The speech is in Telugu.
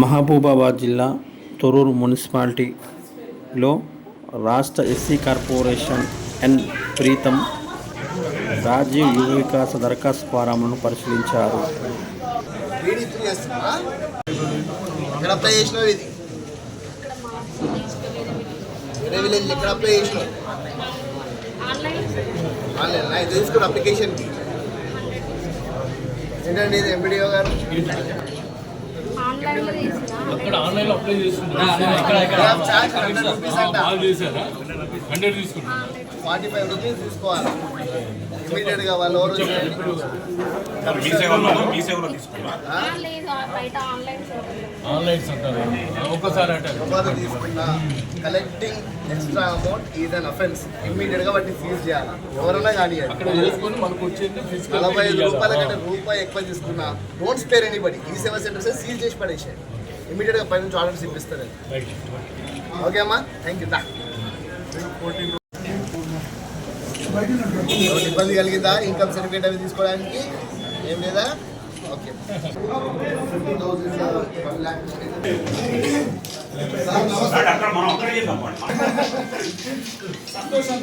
మహబూబాబాద్ జిల్లా తొర్రూరు మున్సిపాలిటీలో రాష్ట్ర ఎస్సీ కార్పొరేషన్ ఎన్ ప్రీతం రాజీవ్ యువ వికాస దరఖాస్తు ఫారాలను పరిశీలించారు. అక్కడ ఆన్లైన్లో అప్లై చేసుకుంటారు. 100 తీసుకుంటారు. 45 రూపీస్ తీసుకోవాలి ఇమీడియట్గా వాళ్ళు ఆన్లైన్ ఒక్కసారి తీసుకున్నా collecting extra amount is an offence. ఇమీడియట్గా వాటిని సీజ్ చేయాలి. ఎవరైనా కానీ అక్కడ చేసుకొని మనకు వచ్చేది 45 రూపాయల కంటే రూపాయి ఎక్కువ తీసుకున్నా డోంట్ స్పేర్ ఎనీబడి. ఈ సేవా సెంటర్స్ సీజ్ చేసి పడేసాయి. ఇమీడియట్గా పై నుంచి ఆర్డర్స్ ఇప్పిస్తారు. ఓకే అమ్మా, థ్యాంక్ యూ. ఇబ్బంది కలిగిందా ఇన్కమ్ సర్టిఫికేట్ అవి తీసుకోవడానికి? ఏం లేదా? ఓకే. సంతోషం.